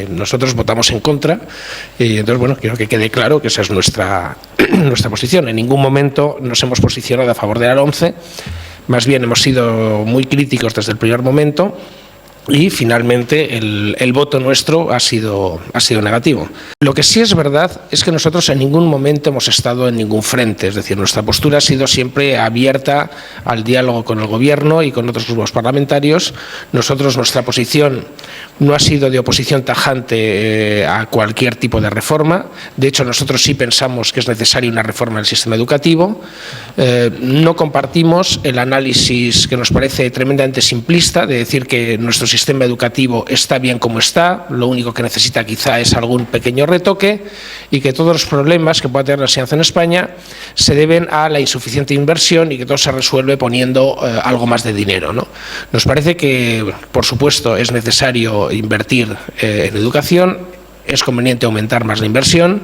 Nosotros votamos en contra y entonces, bueno, quiero que quede claro que esa es nuestra posición. En ningún momento nos hemos posicionado a favor de la LOMCE, más bien hemos sido muy críticos desde el primer momento. Y finalmente el voto nuestro ha sido negativo. Lo que sí es verdad es que nosotros en ningún momento hemos estado en ningún frente, es decir, nuestra postura ha sido siempre abierta al diálogo con el Gobierno y con otros grupos parlamentarios. Nuestra posición no ha sido de oposición tajante a cualquier tipo de reforma. De hecho, nosotros sí pensamos que es necesaria una reforma del sistema educativo. No compartimos el análisis que nos parece tremendamente simplista de decir que nuestro sistema educativo está bien como está, lo único que necesita quizá es algún pequeño retoque y que todos los problemas que pueda tener la enseñanza en España se deben a la insuficiente inversión y que todo se resuelve poniendo algo más de dinero, ¿no? Nos parece que, por supuesto, es necesario invertir en educación, es conveniente aumentar más la inversión.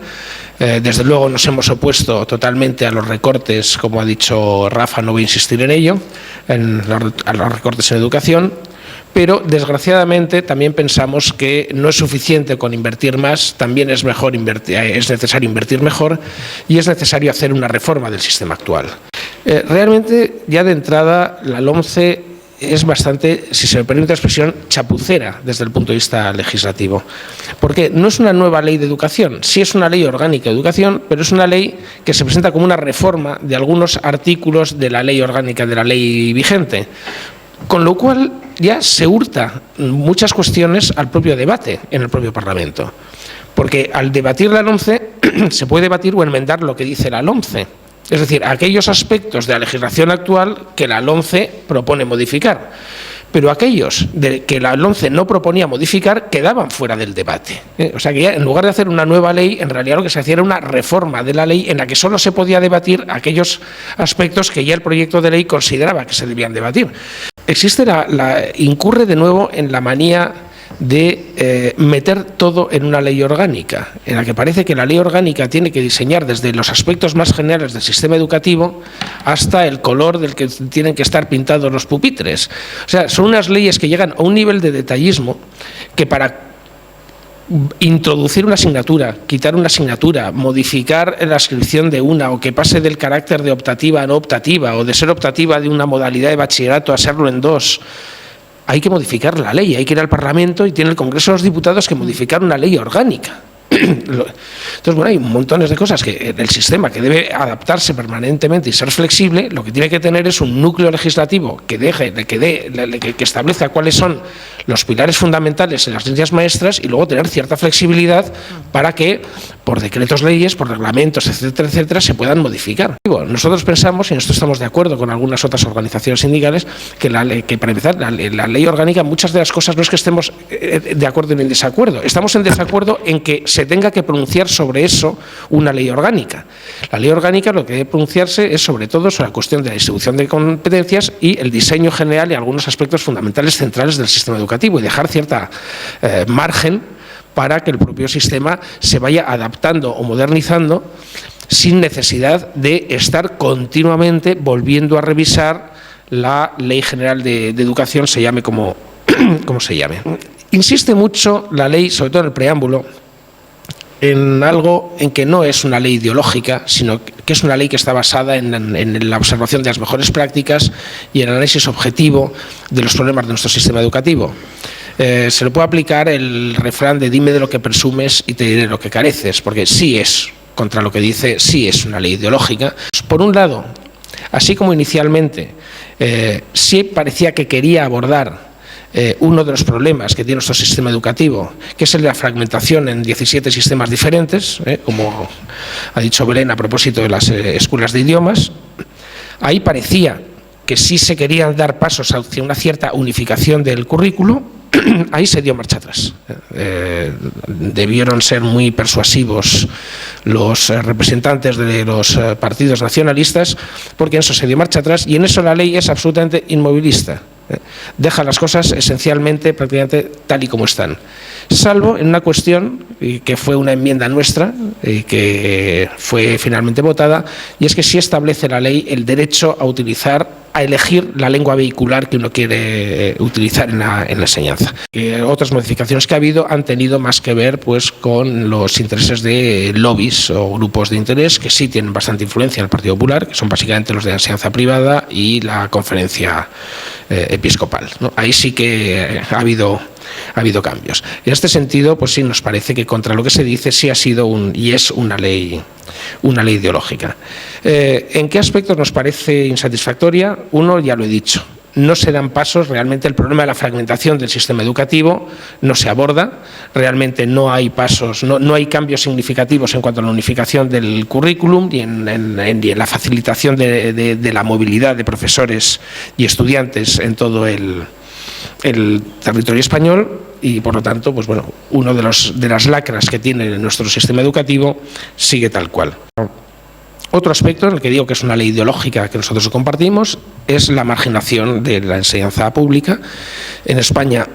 Desde luego nos hemos opuesto totalmente a los recortes, como ha dicho Rafa, no voy a insistir en ello, a los recortes en educación. Pero, desgraciadamente, también pensamos que no es suficiente con invertir más, también es necesario invertir mejor y es necesario hacer una reforma del sistema actual. Realmente, ya de entrada, la LOMCE es bastante, si se me permite la expresión, chapucera desde el punto de vista legislativo. Porque no es una nueva ley de educación, sí es una ley orgánica de educación, pero es una ley que se presenta como una reforma de algunos artículos de la ley orgánica de la ley vigente. Con lo cual ya se hurta muchas cuestiones al propio debate en el propio Parlamento. Porque al debatir la LOMCE se puede debatir o enmendar lo que dice la LOMCE. Es decir, aquellos aspectos de la legislación actual que la LOMCE propone modificar. Pero aquellos que la LOMCE no proponía modificar quedaban fuera del debate. O sea que ya, en lugar de hacer una nueva ley, en realidad lo que se hacía era una reforma de la ley en la que solo se podía debatir aquellos aspectos que ya el proyecto de ley consideraba que se debían debatir. Incurre de nuevo en la manía de meter todo en una ley orgánica, en la que parece que la ley orgánica tiene que diseñar desde los aspectos más generales del sistema educativo hasta el color del que tienen que estar pintados los pupitres. O sea, son unas leyes que llegan a un nivel de detallismo que para introducir una asignatura, quitar una asignatura, modificar la inscripción de una o que pase del carácter de optativa a no optativa o de ser optativa de una modalidad de bachillerato a serlo en dos, hay que modificar la ley, hay que ir al Parlamento y tiene el Congreso de los Diputados que modificar una ley orgánica. Entonces, bueno, hay montones de cosas que el sistema que debe adaptarse permanentemente y ser flexible, lo que tiene que tener es un núcleo legislativo que establezca cuáles son los pilares fundamentales en las líneas maestras y luego tener cierta flexibilidad para que por decretos leyes, por reglamentos, etcétera, etcétera, se puedan modificar. Nosotros pensamos, y en esto estamos de acuerdo con algunas otras organizaciones sindicales, que para empezar, la ley orgánica, muchas de las cosas no es que estemos de acuerdo ni en desacuerdo, estamos en desacuerdo en que se tenga que pronunciar sobre eso una ley orgánica. La ley orgánica lo que debe pronunciarse es sobre todo sobre la cuestión de la distribución de competencias y el diseño general y algunos aspectos fundamentales centrales del sistema educativo y dejar cierta margen para que el propio sistema se vaya adaptando o modernizando sin necesidad de estar continuamente volviendo a revisar la Ley General de Educación, se llame como se llame. Insiste mucho la ley, sobre todo en el preámbulo, en algo en que no es una ley ideológica, sino que es una ley que está basada en la observación de las mejores prácticas y el análisis objetivo de los problemas de nuestro sistema educativo. Se le puede aplicar el refrán de dime de lo que presumes y te diré lo que careces, porque sí es, contra lo que dice, sí es una ley ideológica. Por un lado, así como inicialmente sí parecía que quería abordar uno de los problemas que tiene nuestro sistema educativo, que es el de la fragmentación en 17 sistemas diferentes, como ha dicho Belén a propósito de las escuelas de idiomas. Ahí parecía que sí se querían dar pasos hacia una cierta unificación del currículo. Ahí se dio marcha atrás. Debieron ser muy persuasivos los representantes de los partidos nacionalistas, porque en eso se dio marcha atrás y en eso la ley es absolutamente inmovilista. deja las cosas esencialmente, prácticamente tal y como están, salvo en una cuestión que fue una enmienda nuestra, que fue finalmente votada, y es que sí establece la ley el derecho a elegir la lengua vehicular que uno quiere utilizar en la enseñanza. Otras modificaciones que ha habido han tenido más que ver pues con los intereses de lobbies o grupos de interés que sí tienen bastante influencia en el Partido Popular, que son básicamente los de la enseñanza privada y la conferencia episcopal, ¿no? Ahí sí que ha habido cambios. En este sentido, pues sí, nos parece que contra lo que se dice sí ha sido es una ley ideológica. ¿En qué aspectos nos parece insatisfactoria? Uno, ya lo he dicho, no se dan pasos, realmente el problema de la fragmentación del sistema educativo no se aborda, realmente no hay pasos, no hay cambios significativos en cuanto a la unificación del currículum y en la facilitación de la movilidad de profesores y estudiantes en todo el territorio español, y por lo tanto, pues bueno, uno de las lacras que tiene nuestro sistema educativo sigue tal cual. Otro aspecto en el que digo que es una ley ideológica que nosotros compartimos es la marginación de la enseñanza pública. En España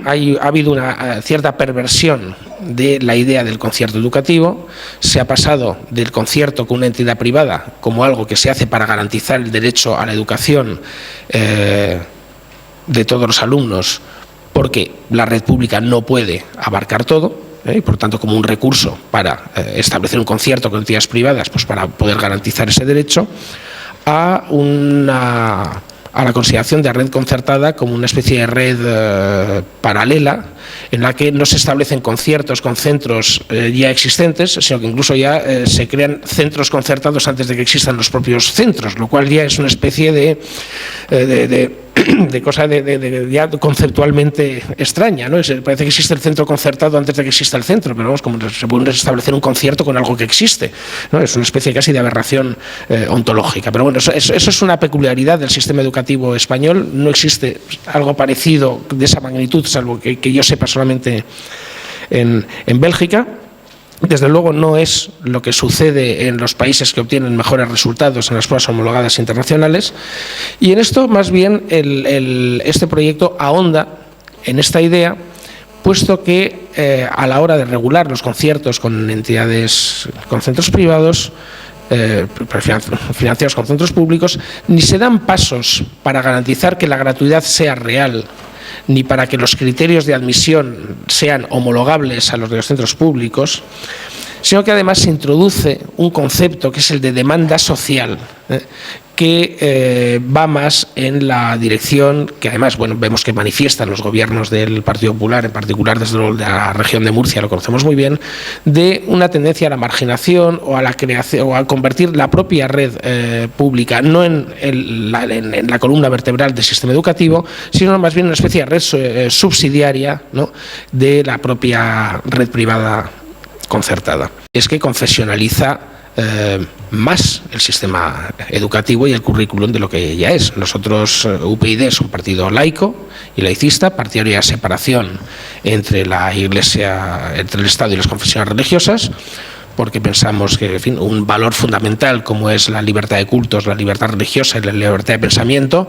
ha habido una cierta perversión de la idea del concierto educativo. Se ha pasado del concierto con una entidad privada como algo que se hace para garantizar el derecho a la educación de todos los alumnos, porque la red pública no puede abarcar todo, y por tanto como un recurso para establecer un concierto con entidades privadas, pues para poder garantizar ese derecho, a la consideración de red concertada como una especie de red paralela en la que no se establecen conciertos con centros ya existentes, sino que incluso ya se crean centros concertados antes de que existan los propios centros, lo cual ya es una especie de cosa ya conceptualmente extraña, ¿no? Parece que existe el centro concertado antes de que exista el centro, pero vamos, como se puede establecer un concierto con algo que existe, ¿no? Es una especie casi de aberración ontológica. Pero bueno, eso es una peculiaridad del sistema educativo español. No existe algo parecido de esa magnitud, salvo que yo sepa solamente en Bélgica. Desde luego no es lo que sucede en los países que obtienen mejores resultados en las pruebas homologadas internacionales, y en esto más bien este proyecto ahonda en esta idea, puesto que a la hora de regular los conciertos con entidades, con centros privados, financiados con centros públicos, ni se dan pasos para garantizar que la gratuidad sea real, ni para que los criterios de admisión sean homologables a los de los centros públicos, sino que además se introduce un concepto que es el de demanda social, que va más en la dirección que además, bueno, vemos que manifiestan los gobiernos del Partido Popular, en particular desde luego de la región de Murcia, lo conocemos muy bien, de una tendencia a la marginación o a la creación o a convertir la propia red pública no en la columna vertebral del sistema educativo, sino más bien una especie de red subsidiaria, ¿no?, de la propia red privada concertada. Es que confesionaliza más el sistema educativo y el currículum de lo que ya es. Nosotros, UPyD es un partido laico y laicista, partidario de la separación entre la Iglesia, entre el Estado y las confesiones religiosas, porque pensamos que, en fin, un valor fundamental como es la libertad de cultos, la libertad religiosa y la libertad de pensamiento,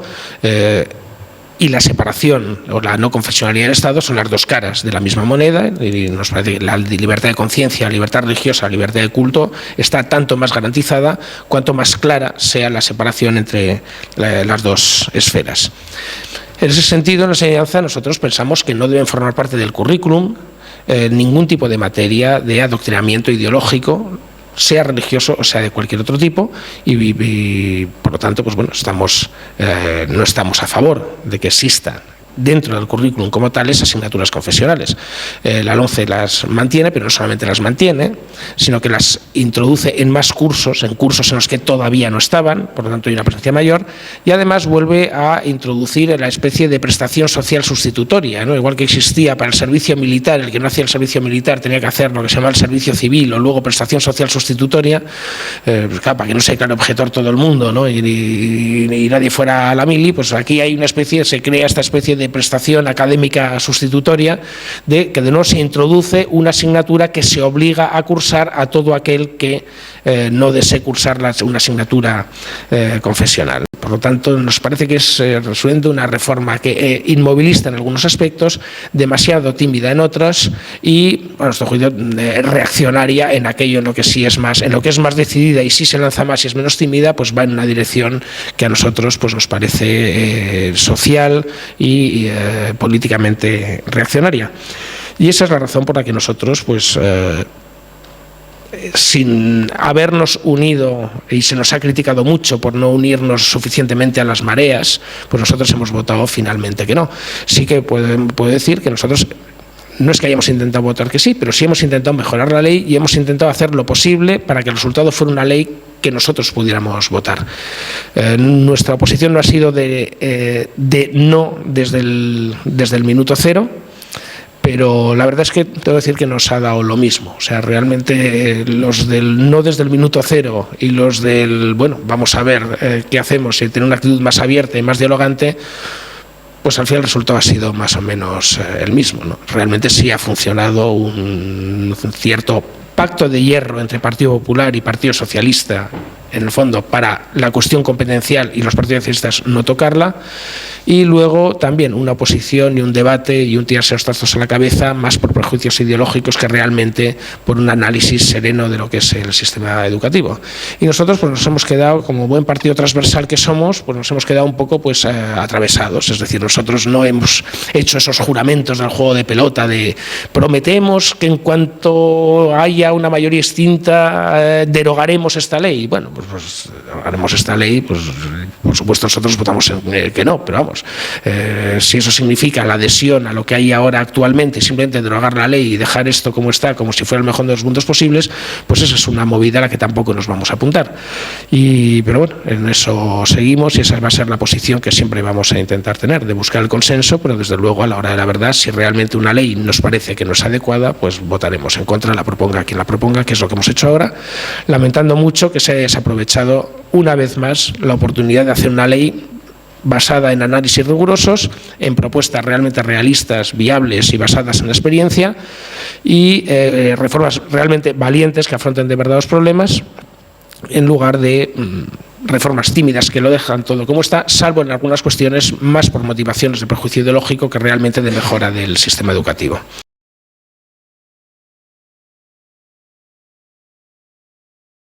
y la separación o la no confesionalidad del Estado son las dos caras de la misma moneda, y nos parece que la libertad de conciencia, la libertad religiosa, la libertad de culto está tanto más garantizada cuanto más clara sea la separación entre las dos esferas. En ese sentido, en la enseñanza nosotros pensamos que no deben formar parte del currículum ningún tipo de materia de adoctrinamiento ideológico, sea religioso o sea de cualquier otro tipo, y por lo tanto, pues bueno, no estamos a favor de que exista dentro del currículum como tales asignaturas confesionales. La LOMCE las mantiene, pero no solamente las mantiene, sino que las introduce en más cursos, en cursos en los que todavía no estaban, por lo tanto hay una presencia mayor, y además vuelve a introducir la especie de prestación social sustitutoria, ¿no? Igual que existía para el servicio militar, el que no hacía el servicio militar tenía que hacer lo que se llama el servicio civil o luego prestación social sustitutoria, pues claro, para que no se declare objetor todo el mundo, ¿no? y nadie fuera a la mili, pues aquí hay una especie, se crea esta especie de prestación académica sustitutoria, que de nuevo se introduce una asignatura que se obliga a cursar a todo aquel que no desee cursar una asignatura confesional. Por lo tanto, nos parece que es resultante una reforma que inmovilista en algunos aspectos, demasiado tímida en otros y, a nuestro juicio, reaccionaria en aquello en lo que sí es más, en lo que es más decidida y sí se lanza más y es menos tímida, pues va en una dirección que a nosotros pues nos parece social y políticamente reaccionaria. Y esa es la razón por la que nosotros, pues, sin habernos unido, y se nos ha criticado mucho por no unirnos suficientemente a las mareas, pues nosotros hemos votado finalmente que no. Sí que puedo decir que nosotros no es que hayamos intentado votar que sí, pero sí hemos intentado mejorar la ley y hemos intentado hacer lo posible para que el resultado fuera una ley que nosotros pudiéramos votar. Nuestra oposición no ha sido de no desde el minuto cero, pero la verdad es que tengo que decir que nos ha dado lo mismo. O sea, realmente los del no desde el minuto cero y los del, bueno, vamos a ver qué hacemos y tener una actitud más abierta y más dialogante, pues al final el resultado ha sido más o menos el mismo, ¿no? Realmente sí ha funcionado un cierto pacto de hierro entre Partido Popular y Partido Socialista, en el fondo, para la cuestión competencial y los partidos socialistas no tocarla, y luego también una oposición y un debate y un tirarse los trastos a la cabeza más por prejuicios ideológicos que realmente por un análisis sereno de lo que es el sistema educativo. Y nosotros pues nos hemos quedado, como buen partido transversal que somos, pues nos hemos quedado un poco pues atravesados, es decir, nosotros no hemos hecho esos juramentos del juego de pelota de prometemos que en cuanto haya una mayoría extinta derogaremos esta ley. Bueno, pues haremos esta ley, pues por supuesto nosotros votamos que no, pero vamos, si eso significa la adhesión a lo que hay ahora actualmente, simplemente derogar la ley y dejar esto como está, como si fuera el mejor de los mundos posibles, pues esa es una movida a la que tampoco nos vamos a apuntar. Pero bueno, en eso seguimos y esa va a ser la posición que siempre vamos a intentar tener, de buscar el consenso, pero desde luego a la hora de la verdad, si realmente una ley nos parece que no es adecuada, pues votaremos en contra, la proponga quien la proponga, que es lo que hemos hecho ahora, lamentando mucho que se haya desaprovechado una vez más la oportunidad de hacer una ley basada en análisis rigurosos, en propuestas realmente realistas, viables y basadas en la experiencia y reformas realmente valientes que afronten de verdad los problemas, en lugar de reformas tímidas que lo dejan todo como está, salvo en algunas cuestiones más por motivaciones de prejuicio ideológico que realmente de mejora del sistema educativo.